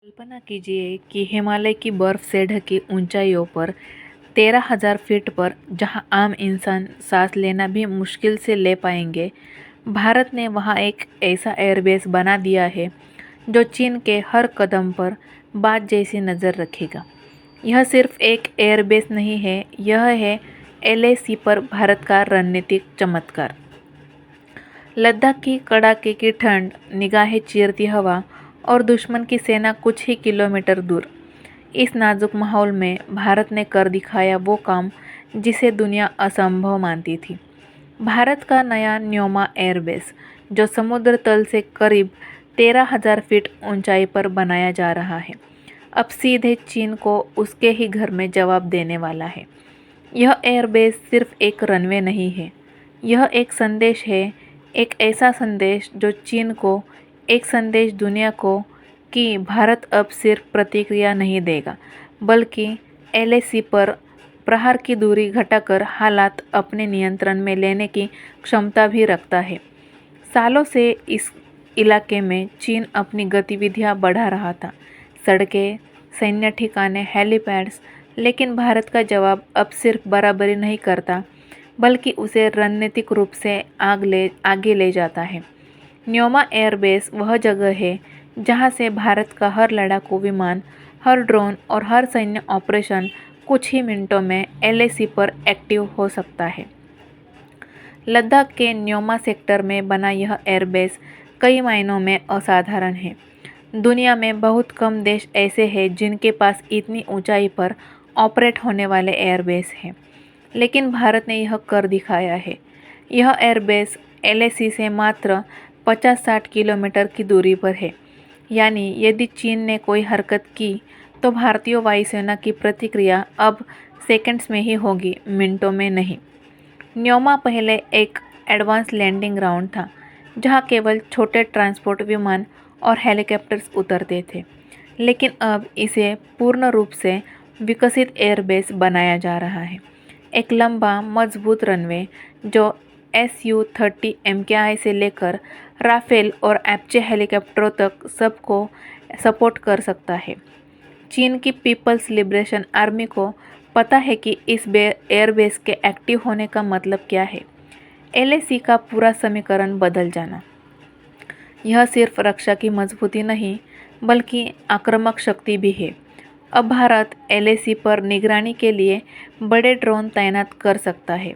कल्पना कीजिए कि हिमालय की बर्फ से ढकी ऊंचाइयों पर 13,000 फीट पर जहां आम इंसान सांस लेना भी मुश्किल से ले पाएंगे, भारत ने वहां एक ऐसा एयरबेस बना दिया है जो चीन के हर कदम पर बात जैसी नज़र रखेगा। यह सिर्फ एक एयरबेस नहीं है, यह है एलएसी पर भारत का रणनीतिक चमत्कार। लद्दाख की कड़ाके की ठंड, निगाहें चीरती हवा और दुश्मन की सेना कुछ ही किलोमीटर दूर। इस नाजुक माहौल में भारत ने कर दिखाया वो काम जिसे दुनिया असंभव मानती थी। भारत का नया न्योमा एयरबेस, जो समुद्र तल से करीब 13,000 फीट ऊंचाई पर बनाया जा रहा है, अब सीधे चीन को उसके ही घर में जवाब देने वाला है। यह एयरबेस सिर्फ एक रनवे नहीं है, यह एक संदेश है, एक ऐसा संदेश जो चीन को, एक संदेश दुनिया को कि भारत अब सिर्फ प्रतिक्रिया नहीं देगा, बल्कि एलएसी पर प्रहार की दूरी घटाकर हालात अपने नियंत्रण में लेने की क्षमता भी रखता है। सालों से इस इलाके में चीन अपनी गतिविधियां बढ़ा रहा था, सड़कें, सैन्य ठिकाने, हेलीपैड्स, लेकिन भारत का जवाब अब सिर्फ बराबरी नहीं करता, बल्कि उसे रणनीतिक रूप से आगे ले जाता है। न्योमा एयरबेस वह जगह है जहां से भारत का हर लड़ाकू विमान, हर ड्रोन और हर सैन्य ऑपरेशन कुछ ही मिनटों में एलएसी पर एक्टिव हो सकता है। लद्दाख के न्योमा सेक्टर में बना यह एयरबेस कई मायनों में असाधारण है। दुनिया में बहुत कम देश ऐसे हैं जिनके पास इतनी ऊंचाई पर ऑपरेट होने वाले एयरबेस हैं, लेकिन भारत ने यह कर दिखाया है। यह एयरबेस एलएसी से मात्र 50-60 किलोमीटर की दूरी पर है, यानी यदि चीन ने कोई हरकत की तो भारतीय वायुसेना की प्रतिक्रिया अब सेकंड्स में ही होगी, मिनटों में नहीं। न्योमा पहले एक एडवांस लैंडिंग ग्राउंड था, जहां केवल छोटे ट्रांसपोर्ट विमान और हेलीकॉप्टर्स उतरते थे, लेकिन अब इसे पूर्ण रूप से विकसित एयरबेस बनाया जा रहा है। एक लंबा, मजबूत रनवे जो Su-30 MKI से लेकर राफेल और एपचे हेलीकॉप्टरों तक सबको सपोर्ट कर सकता है। चीन की पीपल्स लिबरेशन आर्मी को पता है कि इस एयरबेस के एक्टिव होने का मतलब क्या है। एलएसी का पूरा समीकरण बदल जाना। यह सिर्फ रक्षा की मजबूती नहीं, बल्कि आक्रामक शक्ति भी है। अब भारत एलएसी पर निगरानी के लिए बड़े ड्रोन तैनात कर सकता है।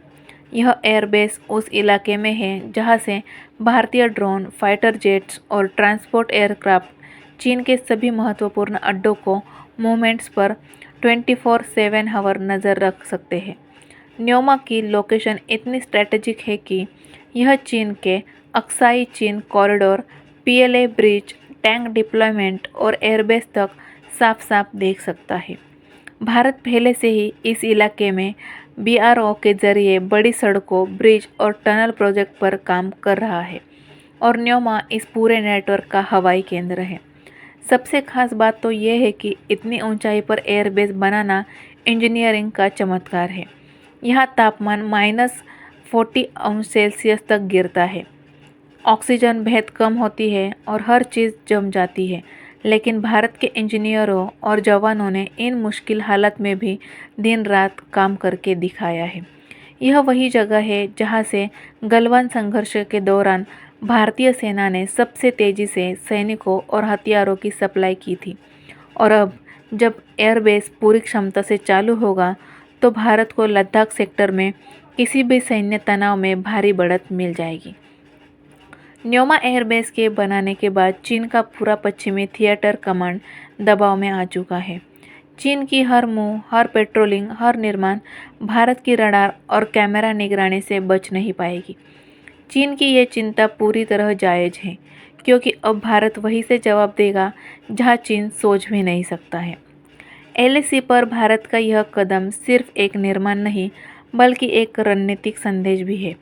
यह एयरबेस उस इलाके में है जहां से भारतीय ड्रोन, फाइटर जेट्स और ट्रांसपोर्ट एयरक्राफ्ट चीन के सभी महत्वपूर्ण अड्डों को मूवमेंट्स पर 24/7 आवर नज़र रख सकते हैं। न्योमा की लोकेशन इतनी स्ट्रेटेजिक है कि यह चीन के अक्साई चीन corridor, PLA bridge, tank deployment और एयरबेस तक साफ साफ देख सकता है। भारत पहले से ही इस इलाके में बीआरओ के जरिए बड़ी सड़कों, ब्रिज और टनल प्रोजेक्ट पर काम कर रहा है, और न्योमा इस पूरे नेटवर्क का हवाई केंद्र है। सबसे खास बात तो यह है कि इतनी ऊंचाई पर एयरबेस बनाना इंजीनियरिंग का चमत्कार है। यहाँ तापमान -40 अंश सेल्सियस तक गिरता है, ऑक्सीजन बेहद कम होती है और हर चीज़ जम जाती है, लेकिन भारत के इंजीनियरों और जवानों ने इन मुश्किल हालात में भी दिन रात काम करके दिखाया है। यह वही जगह है जहां से गलवान संघर्ष के दौरान भारतीय सेना ने सबसे तेज़ी से सैनिकों और हथियारों की सप्लाई की थी, और अब जब एयरबेस पूरी क्षमता से चालू होगा तो भारत को लद्दाख सेक्टर में किसी भी सैन्य तनाव में भारी बढ़त मिल जाएगी। न्योमा एयरबेस के बनाने के बाद चीन का पूरा पश्चिमी थिएटर कमांड दबाव में आ चुका है। चीन की हर मूव, हर पेट्रोलिंग, हर निर्माण भारत की रडार और कैमरा निगरानी से बच नहीं पाएगी। चीन की ये चिंता पूरी तरह जायज़ है, क्योंकि अब भारत वहीं से जवाब देगा जहां चीन सोच भी नहीं सकता है। एलएसी पर भारत का यह कदम सिर्फ एक निर्माण नहीं, बल्कि एक रणनीतिक संदेश भी है।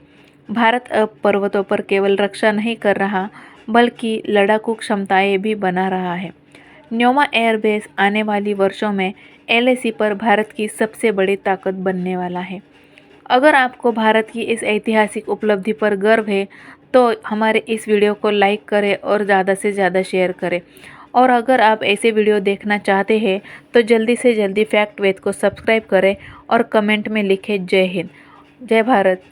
भारत अब पर्वतों पर केवल रक्षा नहीं कर रहा, बल्कि लड़ाकू क्षमताएं भी बना रहा है। न्योमा एयरबेस आने वाली वर्षों में एलएसी पर भारत की सबसे बड़ी ताकत बनने वाला है। अगर आपको भारत की इस ऐतिहासिक उपलब्धि पर गर्व है, तो हमारे इस वीडियो को लाइक करें और ज़्यादा से ज़्यादा शेयर करें, और अगर आप ऐसे वीडियो देखना चाहते हैं तो जल्दी से जल्दी फैक्ट वेद को सब्सक्राइब करें और कमेंट में लिखें जय हिंद, जय भारत।